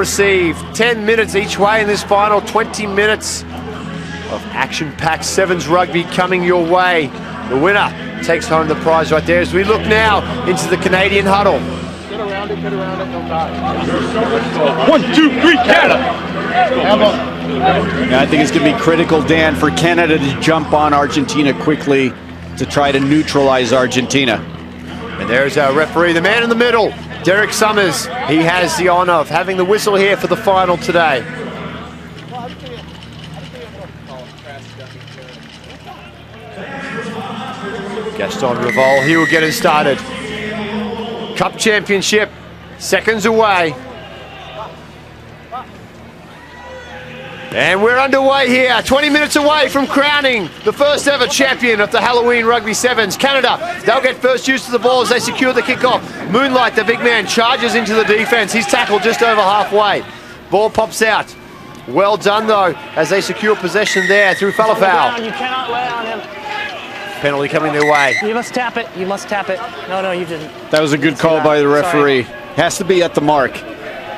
Receive 10 minutes each way in this final, 20 minutes of action-packed sevens rugby coming your way. The winner takes home the prize right there as we look now into the Canadian huddle. Get around it, don't die. 1, 2, 3, Canada! Yeah, I think it's going to be critical, Dan, for Canada to jump on Argentina quickly to try to neutralize Argentina. And there's our referee, the man in the middle, Derek Summers. He has the honor of having the whistle here for the final today. Gaston Revol, he will get it started. Cup championship, seconds away. And we're underway here, 20 minutes away from crowning the first ever champion of the Halloween Rugby Sevens. Canada, they'll get first use to the ball as they secure the kickoff. Moonlight, the big man, charges into the defense. He's tackled just over halfway. Ball pops out. Well done though, as they secure possession there through Falafel. You cannot lay on him. Penalty coming their way. You must tap it. You must tap it. No, you didn't. That was a good call by the referee. Has to be at the mark.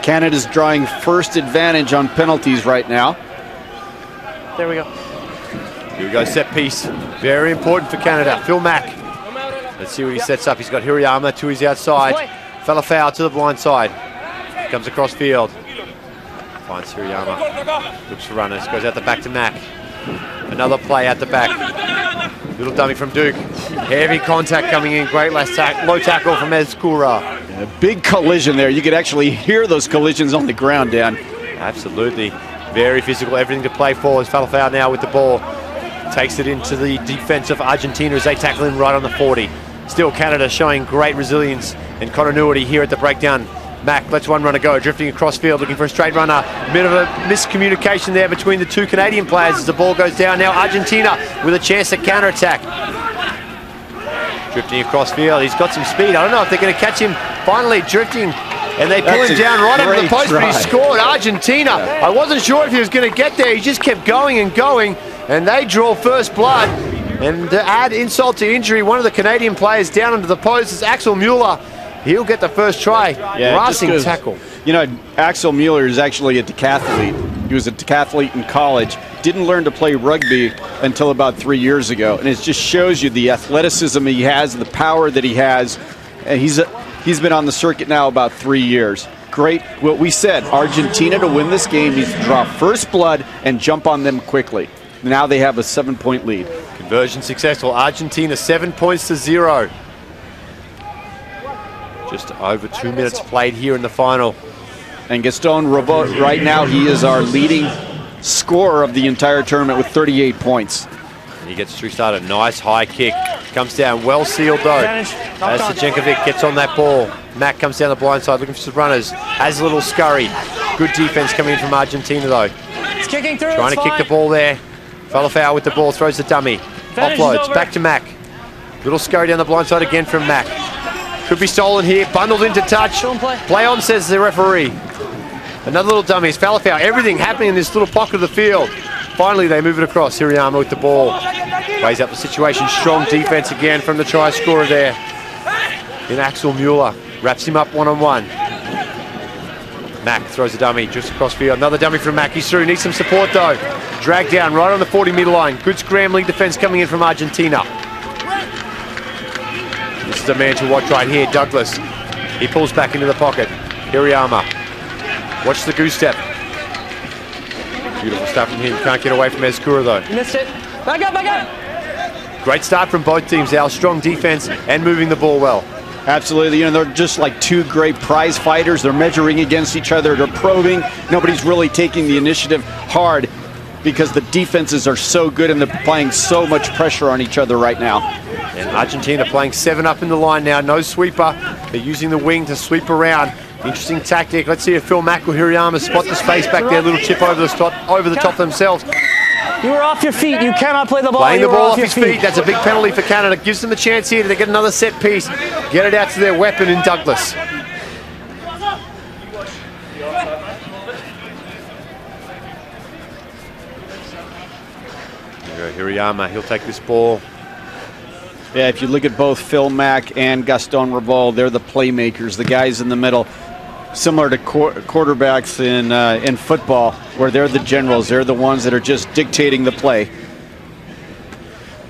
Canada's drawing first advantage on penalties right now. There we go. Here we go, set piece. Very important for Canada. Phil Mack. Let's see what he sets up. He's got Hirayama to his outside. Falafel to the blind side. Comes across field. Finds Hirayama. Looks for runners. Goes out the back to Mack. Another play out the back. Little dummy from Duke. Heavy contact coming in. Great low tackle from Ezkura. A big collision there. You could actually hear those collisions on the ground, Dan. Absolutely. Very physical. Everything to play for as Falafel now with the ball. Takes it into the defense of Argentina as they tackle him right on the 40. Still Canada showing great resilience and continuity here at the breakdown. Mack lets one runner go, drifting across field, looking for a straight runner. Bit of a miscommunication there between the two Canadian players as the ball goes down. Now Argentina with a chance at counter-attack. Drifting across field, he's got some speed. I don't know if they're going to catch him. Finally drifting, and they pull him down right over the post, but he scored. Argentina, I wasn't sure if he was going to get there. He just kept going and going, and they draw first blood. And to add insult to injury, one of the Canadian players down under the post is Axel Mueller. He'll get the first try. Yeah, Racing tackle. You know, Axel Mueller is actually a decathlete. He was a decathlete in college. Didn't learn to play rugby until about 3 years ago. And it just shows you the athleticism he has, the power that he has. And he's been on the circuit now about 3 years. Great. What we said, Argentina to win this game needs to draw first blood and jump on them quickly. Now they have a 7-point lead. Conversion successful. Argentina 7 points to 0. Just over 2 minutes played here in the final. And Gaston Revol, right now, he is our leading scorer of the entire tournament with 38 points. And he gets restarted. Nice high kick. Comes down well sealed though. As Sajenkovic gets on that ball. Mack comes down the blind side looking for some runners. Has a little scurry. Good defense coming in from Argentina though. It's kicking through. Trying to kick the ball there. Falafel with the ball, throws the dummy. Offloads, back to Mack. Little scurry down the blind side again from Mack. Could be stolen here, bundled into touch. Play on, says the referee. Another little dummy. It's Falafel. Everything happening in this little pocket of the field. Finally, they move it across. Hirayama with the ball. Weighs up the situation. Strong defense again from the try scorer there. In Axel Mueller. Wraps him up one-on-one. Mack throws a dummy just across field. Another dummy from Mack. He's through. Needs some support though. Dragged down right on the 40-meter line. Good scrambling defense coming in from Argentina. This is the man to watch right here, Douglas. He pulls back into the pocket. Hirayama. Watch the goose step. Beautiful stuff from him. Can't get away from Ezkura though. You missed it. Back up, back up. Great start from both teams. Our strong defense and moving the ball well. Absolutely. You know, they're just like two great prize fighters. They're measuring against each other. They're probing. Nobody's really taking the initiative hard because the defenses are so good and they're applying so much pressure on each other right now. And Argentina playing 7 up in the line now. No sweeper. They're using the wing to sweep around. Interesting tactic. Let's see if Phil Mack or Hirayama spot the space back there. Little chip over the top themselves. You were off your feet. You cannot play the ball. Playing the ball off his feet. That's a big penalty for Canada. Gives them a chance here to get another set piece. Get it out to their weapon in Douglas. Hirayama, he'll take this ball. Yeah, if you look at both Phil Mack and Gaston Revol, they're the playmakers, the guys in the middle. similar to quarterbacks in football, where they're the generals. They're the ones that are just dictating the play.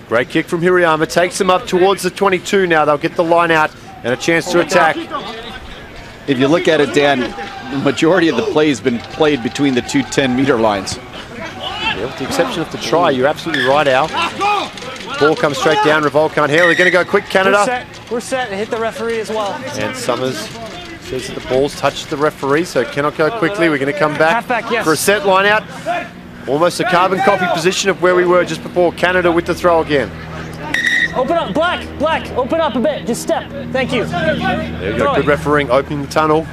Great kick from Hirayama. Takes them up towards the 22 now. They'll get the line out and a chance to attack. If you look at it, Dan, the majority of the play has been played between the two 10-meter lines. Yeah, with the exception of the try, you're absolutely right, Al. Ball comes straight down. Revolt can't handle it. They're going to go quick, Canada. We're set to hit the referee as well. And Summers says that the ball's touched the referee, so it cannot go quickly. We're going to come back Yes. for a set line out. Almost a carbon copy position of where we were just before. Canada with the throw again. Open up, Black, open up a bit. Just step. Thank you. There you go, good refereeing, opening the tunnel.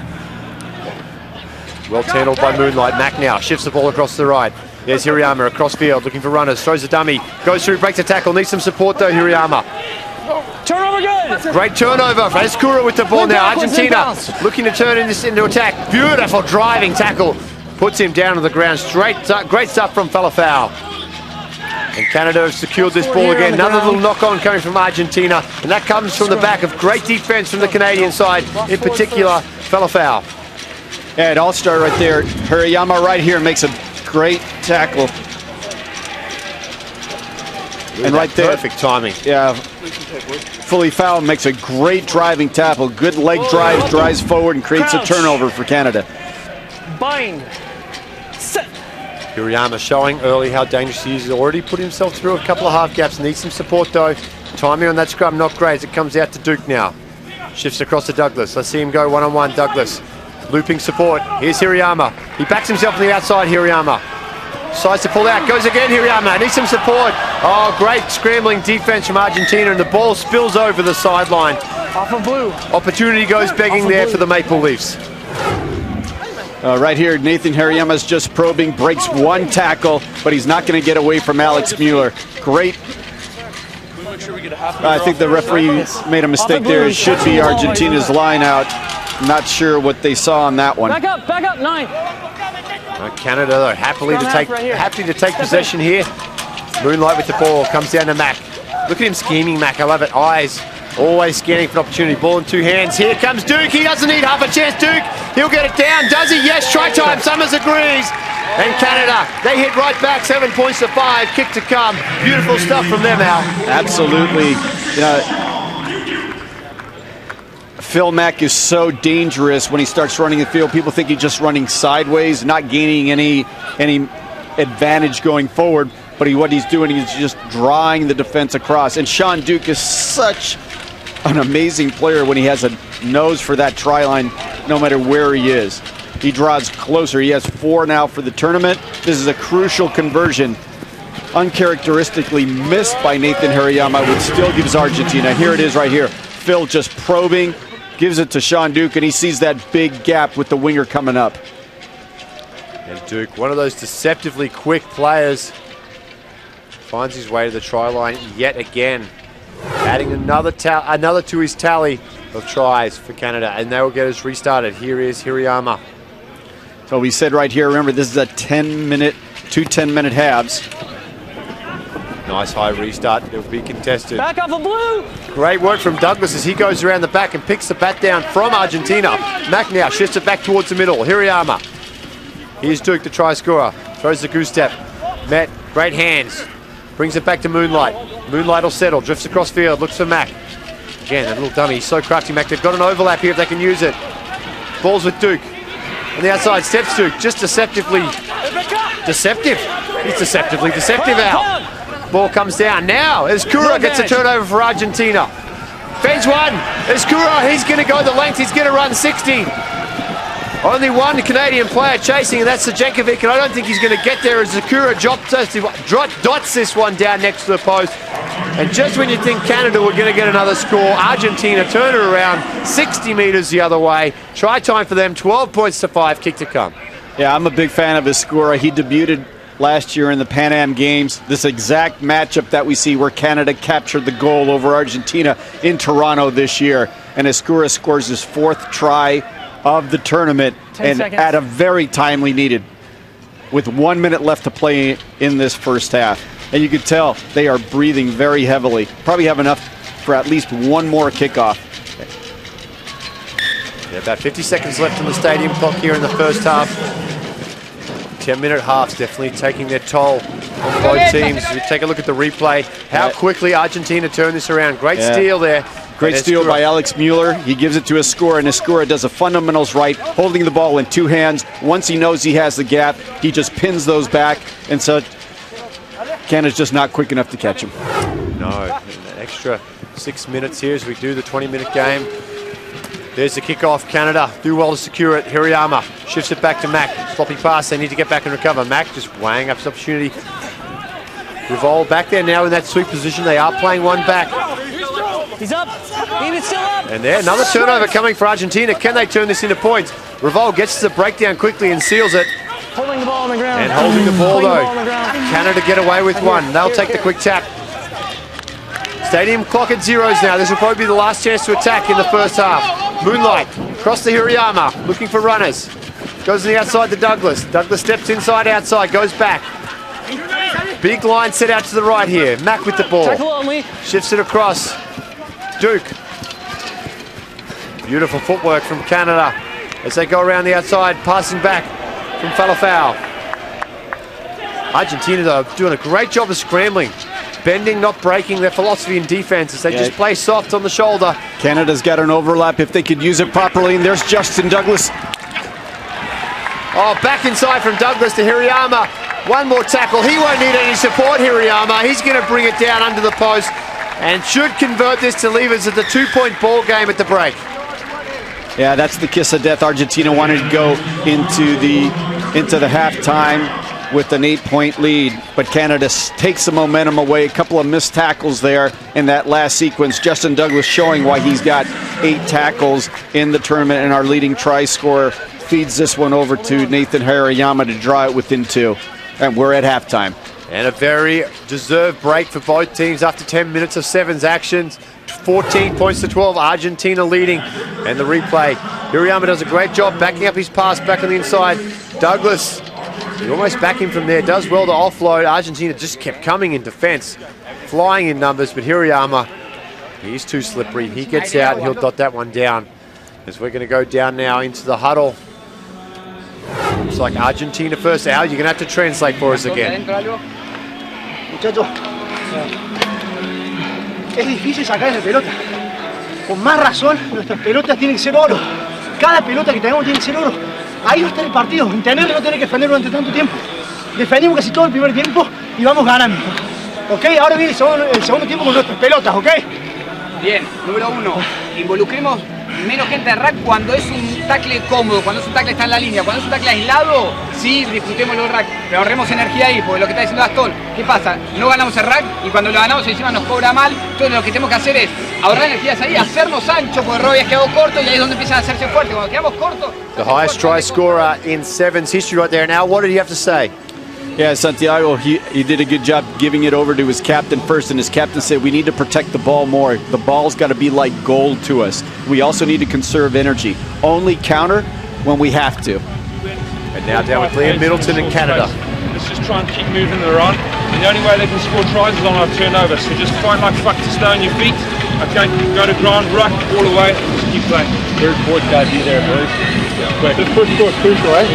Well handled by Moonlight. Mack now shifts the ball across the right. There's Hirayama across field, looking for runners, throws a dummy, goes through, breaks a tackle, needs some support though, Hirayama. Turnover good. Great turnover. Eskura with the ball now. Argentina looking to turn this into attack. Beautiful driving tackle. Puts him down on the ground. Great stuff from Falafel. And Canada have secured this ball again. Another little knock-on coming from Argentina. And that comes from the back of great defense from the Canadian side, in particular, Falafel. Yeah, it all started right there. Hirayama right here makes a great tackle. And right there. Perfect timing. Yeah. Fully foul makes a great driving tackle. Good leg drive, drives forward and creates a turnover for Canada. Bind. Set. Hirayama showing early how dangerous he is. He's already put himself through a couple of half gaps. Needs some support though. Timing on that scrum not great as it comes out to Duke now. Shifts across to Douglas. Let's see him go one-on-one. Douglas looping support. Here's Hirayama. He backs himself on the outside, Hirayama. Decides to pull out. Goes again, Hirayama. Needs some support. Oh, great scrambling defense from Argentina, and the ball spills over the sideline. Off of blue. Opportunity goes begging there for the Maple Leafs. Right here, Nathan Hirayama's just probing, breaks one tackle, but he's not going to get away from Alex Mueller. Great. I think the referee made a mistake there. It should be Argentina's line out. Not sure what they saw on that one. Back up, 9. Canada though, happy to take possession here. Moonlight with the ball, comes down to Mack. Look at him scheming, Mack. I love it. Eyes always scanning for an opportunity. Ball in two hands. Here comes Duke. He doesn't need half a chance. Duke, he'll get it down. Does he? Yes. Try time. Summers agrees. And Canada, they hit right back. 7 points to 5. Kick to come. Beautiful stuff from them, Al. Absolutely. Phil Mack is so dangerous when he starts running the field. People think he's just running sideways, not gaining any advantage going forward. But what he's doing is just drawing the defense across. And Sean Duke is such an amazing player when he has a nose for that try line, no matter where he is. He draws closer. He has 4 now for the tournament. This is a crucial conversion. Uncharacteristically missed by Nathan Hirayama, which still gives Argentina. Here it is right here. Phil just probing. Gives it to Sean Duke, and he sees that big gap with the winger coming up. And Duke, one of those deceptively quick players, finds his way to the try line yet again, adding another to his tally of tries for Canada, and they will get us restarted. Here is Hirayama. So we said right here, remember, this is a 10-minute, 2 10-minute halves. Nice high restart. It'll be contested. Back off of blue. Great work from Douglas as he goes around the back and picks the bat down from Argentina. Mack now shifts it back towards the middle. Hirayama. Here's Duke, the try scorer. Throws the goose step. Met. Great hands. Brings it back to Moonlight. Moonlight will settle. Drifts across field. Looks for Mack. Again, that little dummy. He's so crafty, Mack. They've got an overlap here if they can use it. Ball's with Duke. On the outside, steps Duke. Just deceptively. Deceptive. He's deceptively deceptive out. Ball comes down. Now, Eskura gets a turnover for Argentina. Fence one. Eskura, he's going to go the length. He's going to run 60. Only one Canadian player chasing, and that's Sajenkovic, and I don't think he's going to get there as Eskura dots this one down next to the post. And just when you think Canada were going to get another score, Argentina turn it around 60 metres the other way. Try time for them, 12 points to 5, kick to come. Yeah, I'm a big fan of Eskura. He debuted last year in the Pan Am Games. This exact matchup that we see where Canada captured the goal over Argentina in Toronto this year. And Eskura scores his 4th try of the tournament and at a very timely needed with 1 minute left to play in this first half. And you could tell they are breathing very heavily. Probably have enough for at least one more kickoff. Yeah, about 50 seconds left on the stadium clock here in the first half. 10-minute halves definitely taking their toll on both teams. We take a look at the replay. How quickly Argentina turn this around. Great steal there. Great steal by Alex Mueller. He gives it to Escura, and Escura does the fundamentals right, holding the ball in two hands. Once he knows he has the gap, he just pins those back, and so Canada's just not quick enough to catch him. No, an extra 6 minutes here as we do the 20-minute game. There's the kickoff. Canada do well to secure it. Hirayama shifts it back to Mack. Sloppy pass. They need to get back and recover. Mack just weighing up his opportunity. Revolve back there now in that sweep position. They are playing one back. He's up. He's still up. And there, another turnover coming for Argentina. Can they turn this into points? Revolve gets to the breakdown quickly and seals it. Holding the ball on the ground. And holding the ball though. Canada get away with one. They'll take the quick tap. Stadium clock at zeros now. This will probably be the last chance to attack in the first half. Moonlight across the Hirayama, looking for runners. Goes to the outside to Douglas. Douglas steps inside, outside, goes back. Big line set out to the right here. Mack with the ball. Shifts it across. Duke. Beautiful footwork from Canada as they go around the outside, passing back from Falafel. Argentina are doing a great job of scrambling. Bending, not breaking their philosophy in defense as they just play soft on the shoulder. Canada's got an overlap if they could use it properly, and there's Justin Douglas. Oh, back inside from Douglas to Hirayama. One more tackle. He won't need any support, Hirayama. He's going to bring it down under the post and should convert this to leave us at the 2-point ball game at the break. Yeah, that's the kiss of death. Argentina wanted to go into the halftime with an 8-point lead, but Canada takes the momentum away. A couple of missed tackles there in that last sequence. Justin Douglas showing why he's got 8 tackles in the tournament, and our leading try scorer feeds this one over to Nathan Hirayama to draw it within 2. And we're at halftime. And a very deserved break for both teams after 10 minutes of sevens actions. 14 points to 12, Argentina leading. And the replay. Hirayama does a great job backing up his pass back on the inside. Douglas, you almost back him from there, does well to offload. Argentina just kept coming in defense, flying in numbers, but Hirayama, he's too slippery. He gets out and he'll dot that one down. As we're going to go down now into the huddle. Looks like Argentina first. Al, you're going to have to translate for us again. Muchachos, es difícil sacar esa pelota. Con más razón, nuestras pelotas tienen que ser oro. Cada pelota que tenemos tiene que ser oro. Ahí va a estar el partido, en tener y no tener que defender durante tanto tiempo. Defendimos casi todo el primer tiempo y vamos ganando. ¿Ok? Ahora viene el segundo tiempo con nuestras pelotas, ¿ok? Bien, número 1, involucremos menos gente de rack cuando es un tackle cómodo, cuando es un tackle está en la línea, cuando es un tackle aislado, sí, disfrutemos los rack, pero ahorremos energía ahí, porque lo que está diciendo Gastón, ¿qué pasa? No ganamos el rack y cuando lo ganamos encima nos cobra mal, entonces lo que tenemos que hacer es ahorrar energías ahí, hacernos ancho, porque Robbie ha quedado corto y ahí es donde empiezan a hacerse fuertes, cuando quedamos cortos... The highest try scorer in sevens history right there. Now, what did he have to say? Yeah, Santiago, he did a good job giving it over to his captain first, and his captain said we need to protect the ball more. The ball's got to be like gold to us. We also need to conserve energy. Only counter when we have to. And now down with Liam Middleton in Canada. Let's just try and keep moving the run. And the only way they can score tries is on our turnover. So just fight like fuck to stay on your feet. Okay, go to ground, ruck, all the way, just keep playing. Third, fourth guy be there, boys. Quick. The first score is crucial, right?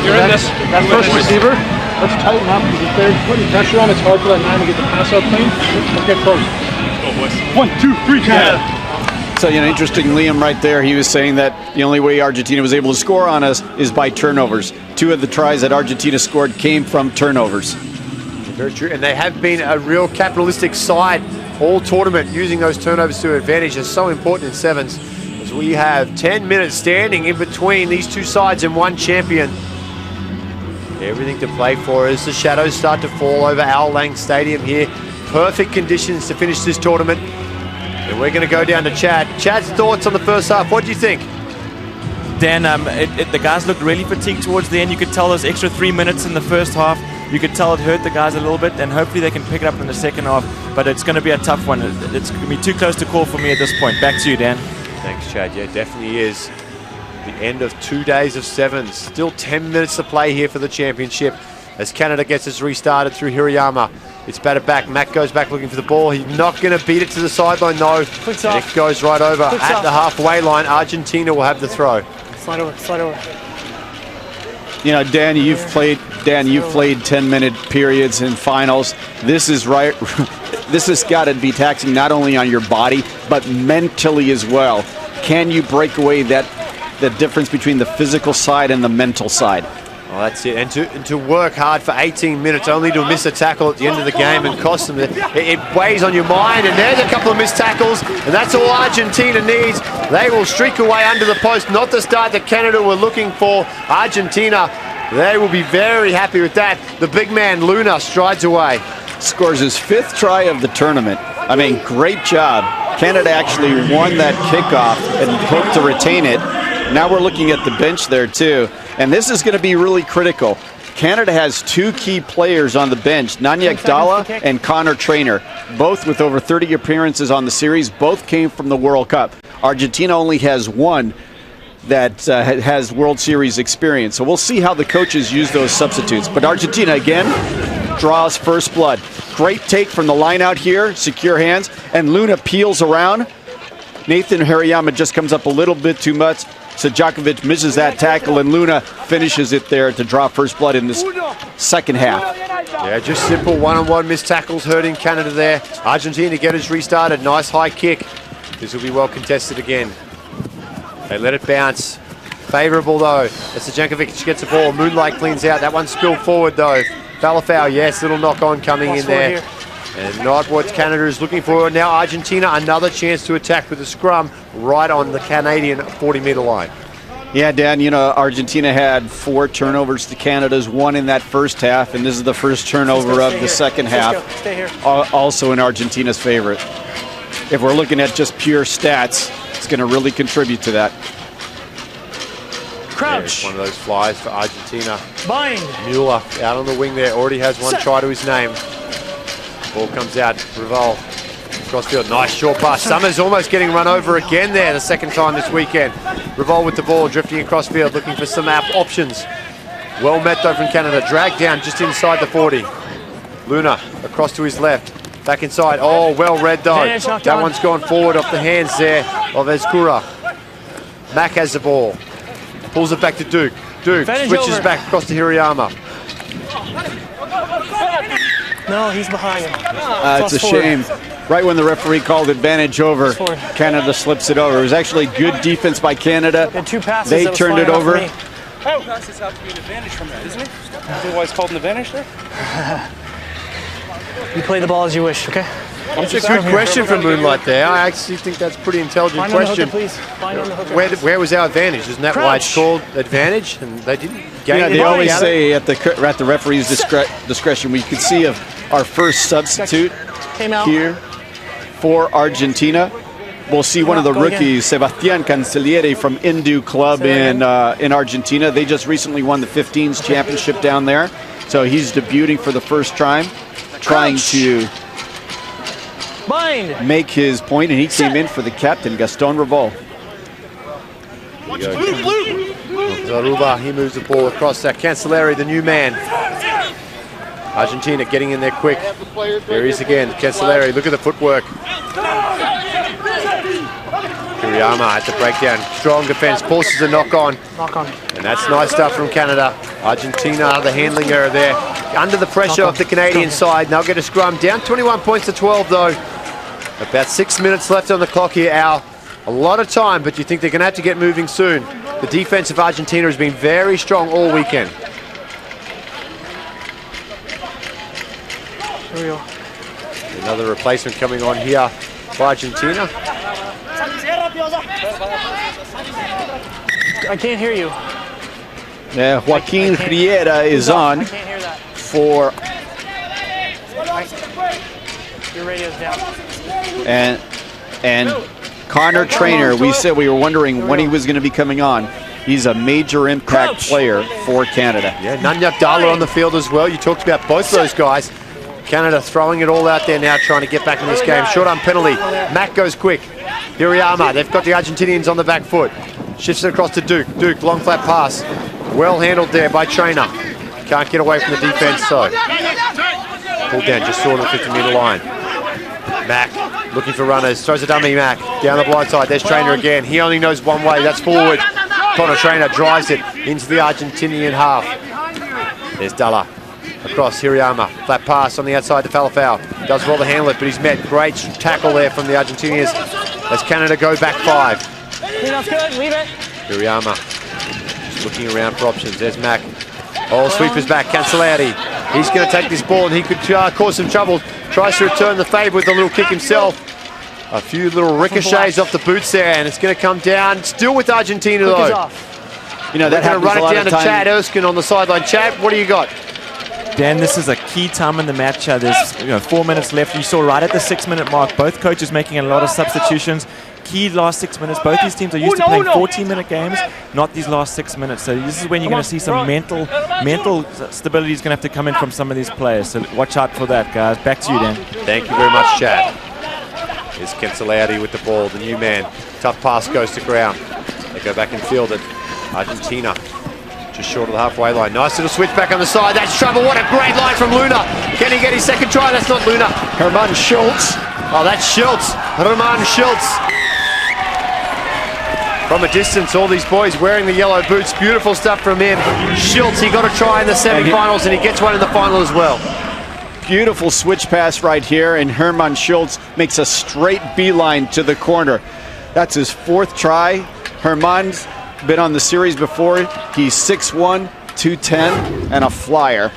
You're in this. That first receiver, let's tighten up because if they're putting pressure on, it's hard for that 9 to get the pass out clean. Let's get close. Go, boys. 1, 2, 3, Canada. So, interesting, Liam right there, he was saying that the only way Argentina was able to score on us is by turnovers. 2 of the tries that Argentina scored came from turnovers. Very true, and they have been a real capitalistic side all tournament. Using those turnovers to advantage is so important in sevens, as we have 10 minutes standing in between these two sides and one champion. Everything to play for as the shadows start to fall over Al Lang Stadium here. Perfect conditions to finish this tournament. And we're going to go down to Chad. Chad's thoughts on the first half. What do you think? Dan, the guys looked really fatigued towards the end. You could tell those extra 3 minutes in the first half. You could tell it hurt the guys a little bit, and hopefully they can pick it up in the second half. But it's going to be a tough one. It's going to be too close to call for me at this point. Back to you, Dan. Thanks, Chad. Yeah, it definitely is. The end of 2 days of sevens. Still 10 minutes to play here for the championship as Canada gets us restarted through Hirayama. It's batted back. Mack goes back looking for the ball. He's not going to beat it to the sideline, though. It goes right over at the halfway line. Argentina will have the throw. Slide over, slide over. You know, Dan, you've played 10-minute periods in finals. This is right. This has got to be taxing not only on your body, but mentally as well. Can you break away the difference between the physical side and the mental side? Well, that's it. And to work hard for 18 minutes only to miss a tackle at the end of the game and cost them. It weighs on your mind. And there's a couple of missed tackles. And that's all Argentina needs. They will streak away under the post. Not the start that Canada were looking for. Argentina, they will be very happy with that. The big man, Luna, strides away. Scores his 5th try of the tournament. I mean, great job. Canada actually won that kickoff and hoped to retain it. Now we're looking at the bench there too. And this is going to be really critical. Canada has 2 key players on the bench, Nanyek Dala and Connor Traynor, both with over 30 appearances on the series. Both came from the World Cup. Argentina only has 1 that has World Series experience. So we'll see how the coaches use those substitutes. But Argentina, again, draws first blood. Great take from the line out here, secure hands, and Luna peels around. Nathan Hariyama just comes up a little bit too much. Sajakovic misses that tackle, and Luna finishes it there to draw first blood in this second half. Yeah, just simple one-on-one missed tackles hurting Canada there. Argentina get us restarted. Nice high kick. This will be well contested again. They let it bounce. Favourable though. As Sajakovic gets the ball. Moonlight cleans out. That one spilled forward though. Foul, yes, little knock-on coming in there. And not what Canada is looking for. Now Argentina, another chance to attack with a scrum right on the Canadian 40-metre line. Yeah, Dan, you know, Argentina had 4 turnovers to Canada's 1 in that first half, and this is the first turnover of the second half, also in Argentina's favorite. If we're looking at just pure stats, it's going to really contribute to that. Crouch. One of those flies for Argentina. Bind. Mueller out on the wing there, already has one try to his name. Ball comes out, Reval, crossfield, nice short pass. Summers almost getting run over again there, the second time this weekend. Reval with the ball, drifting across field, looking for some options. Well met though from Canada, dragged down just inside the 40. Luna across to his left, back inside, oh, well read though. That one's gone forward off the hands there of Ezcura. Mack has the ball, pulls it back to Duke. Duke switches back across to Hirayama. No, he's behind him. It's a shame. Right when the referee called advantage over, Canada slips it over. It was actually good defense by Canada. Two passes. They turned it over. Passes have to be an advantage from that, isn't it? Is why it's called an advantage there? You play the ball as you wish, okay? That's a good question from Moonlight there. I actually think that's a pretty intelligent question. Where was our advantage? Isn't that why it's called advantage? And they didn't gain it. They always say at the referee's discretion. We could see our first substitute here for Argentina. We'll see one of the rookies, Sebastián Cancelliere from Indu Club in Argentina. They just recently won the 15s championship down there. So he's debuting for the first time, trying to make his point, and he came in for the captain, Gaston Reval. Zaruba, he moves the ball across that. Cancelliere, the new man. Argentina getting in there quick. There he is again, Cancelliere. Look at the footwork. Hirayama at the breakdown. Strong defense, forces a knock on. And that's nice stuff from Canada. Argentina, the handling error there. Under the pressure of the Canadian side. They'll get a scrum. Down 21 points to 12 though. About 6 minutes left on the clock here, Al. A lot of time, but you think they're going to have to get moving soon. The defense of Argentina has been very strong all weekend. Here we go. Another replacement coming on here for Argentina. I can't hear you. Yeah, Joaquin Riera is on for... Your radio's down. And Connor Traynor, we said we were wondering when he was going to be coming on. He's a major impact player for Canada. Yeah, Nanyek Dala on the field as well. You talked about both those guys. Canada throwing it all out there now, trying to get back in this game. Short arm penalty. Mack goes quick. Hirayama, they've got the Argentinians on the back foot. Shifts it across to Duke. Duke, long flat pass. Well handled there by Traynor. Can't get away from the defense, so. pulled down just short of the 50-metre line. Mack looking for runners, throws a dummy. Mack down the blind side. There's Trainer again. He only knows one way, that's forward. Connor Trainer drives it into the Argentinian half. There's Dalla across Hirayama. Flat pass on the outside to Falafel. Does well to handle it, but he's met. Great tackle there from the Argentinians as Canada go back 5. That's good. Leave it. Hirayama just looking around for options. There's Mack. Oh, sweeper's back. Cancellieri. He's going to take this ball and he could cause some trouble. Tries to return the favour with a little kick himself. A few little ricochets off the boots there, and it's going to come down. Still with Argentina though. You know, they're going to run it down to Chad Erskine on the sideline. Chad, what do you got? Dan, this is a key time in the match. There's 4 minutes left. You saw right at the 6-minute mark, both coaches making a lot of substitutions. Key last 6 minutes. Both these teams are used to playing 14-minute games, not these last 6 minutes. So this is when you're going to see some mental stability is going to have to come in from some of these players. So watch out for that, guys. Back to you, Dan. Thank you very much, Chad. Here's Cancellieri with the ball, the new man. Tough pass goes to ground. They go back and field it. Argentina just short of the halfway line. Nice little switch back on the side. That's trouble. What a great line from Luna. Can he get his second try? That's not Luna. Herman Schultz. Oh, that's Schultz. Herman Schultz. From a distance, all these boys wearing the yellow boots. Beautiful stuff from him. Schultz, he got a try in the semi-finals and he gets one in the final as well. Beautiful switch pass right here, and Herman Schultz makes a straight beeline to the corner. That's his 4th try. Herman's been on the series before. He's 6'1", 210, and a flyer.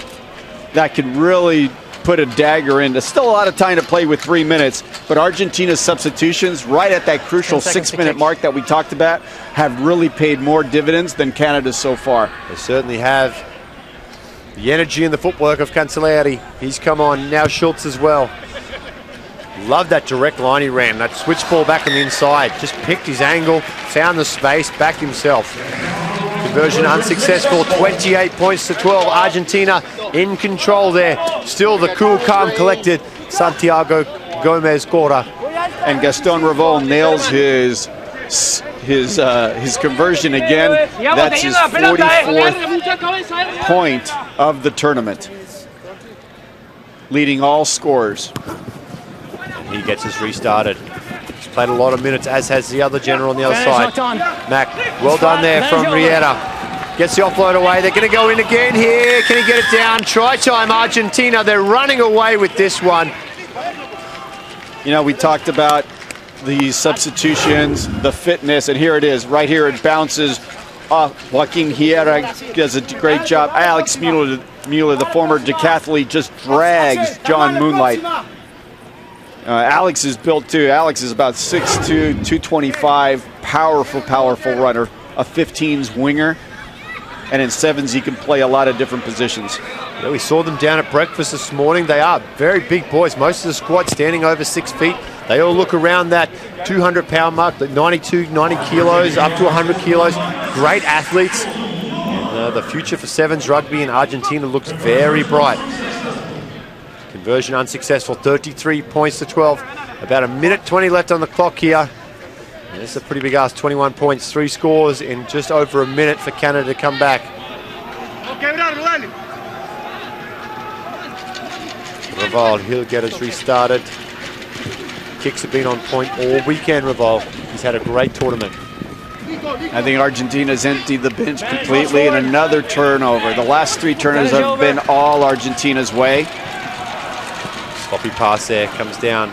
That could really put a dagger in. There's still a lot of time to play with 3 minutes, but Argentina's substitutions right at that crucial 6-minute mark that we talked about have really paid more dividends than Canada so far. They certainly have. The energy and the footwork of Cancellieri. He's come on. Now Schultz as well. Love that direct line he ran. That switch ball back on the inside. Just picked his angle, found the space, backed himself. Conversion unsuccessful. 28 points to 12. Argentina in control there. Still the cool, calm, collected Santiago Gomez Cora. And Gaston Revol nails his conversion again. That's his 44th point of the tournament, leading all scorers. He gets us restarted. He's played a lot of minutes, as has the other general on the other side. Mack, well done there from Riera. Gets the offload away. They're going to go in again here. Can he get it down? Try time, Argentina. They're running away with this one. You know, we talked about the substitutions, the fitness, and here it is. Right here it bounces off. Joaquin Hiera does a great job. Alex Mueller, the former decathlete, just drags John Moonlight. Alex is built too. Alex is about 6'2", 225, powerful runner, a 15s winger. And in 7s, he can play a lot of different positions. Yeah, we saw them down at breakfast this morning. They are very big boys. Most of the squad standing over 6 feet. They all look around that 200-pound mark, the 92, 90 kilos, up to 100 kilos. Great athletes. And the future for 7s rugby in Argentina looks very bright. Conversion unsuccessful, 33 points to 12. About 1:20 left on the clock here. And this is a pretty big ask, 21 points, 3 scores in just over a minute for Canada to come back. Revol, he'll get us restarted. Kicks have been on point all weekend, Revol. He's had a great tournament. I think Argentina's emptied the bench completely, and another turnover. The last 3 turnovers have been all Argentina's way. Sloppy pass there, comes down.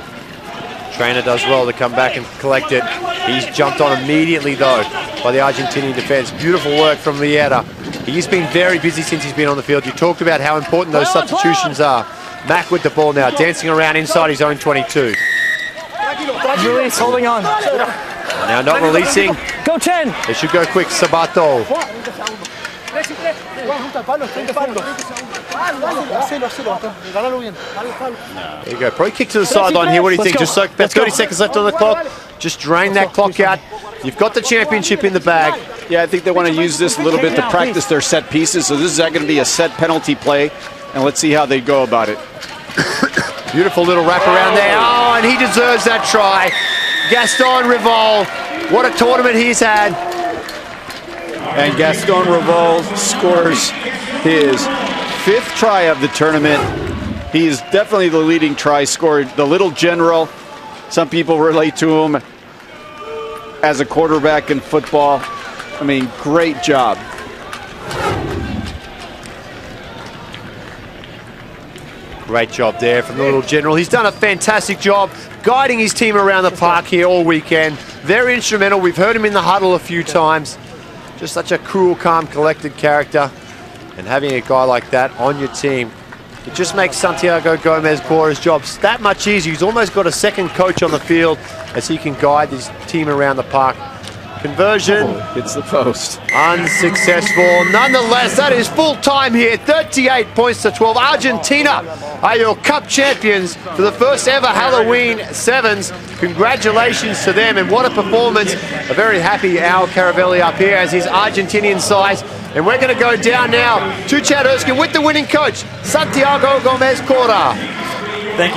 Trainer does well to come back and collect it. He's jumped on immediately though by the Argentinian defense. Beautiful work from Lieta. He's been very busy since he's been on the field. You talked about how important those substitutions are. Mack with the ball now, dancing around inside his own 22. Release, holding on. Now not releasing. Go 10. They should go quick. Sabato. There you go. Probably kick to the sideline here. What do you think? Just so about 30 seconds left on the clock. Just drain that clock out. You've got the championship in the bag. Yeah, I think they want to use this a little bit to practice their set pieces. So this is going to be a set penalty play. And let's see how they go about it. Beautiful little wrap around there. Oh, and he deserves that try. Gaston Revol. What a tournament he's had. And Gaston Revol scores his 5th try of the tournament. He is definitely the leading try scorer, the little general. Some people relate to him as a quarterback in football. I mean, great job. Great job there from the little general. He's done a fantastic job guiding his team around the park here all weekend. Very instrumental. We've heard him in the huddle a few times. Just such a cool, calm, collected character. And having a guy like that on your team, it just makes Santiago Gomez Cora's job that much easier. He's almost got a second coach on the field as he can guide his team around the park. Conversion. Hits the post. Unsuccessful. Nonetheless, that is full time here. 38 points to 12. Argentina are your cup champions for the first ever Halloween Sevens. Congratulations to them, and what a performance. A very happy Al Caravelli up here as his Argentinian side. And we're going to go down now to Chad Erskine with the winning coach, Santiago Gomez Cora.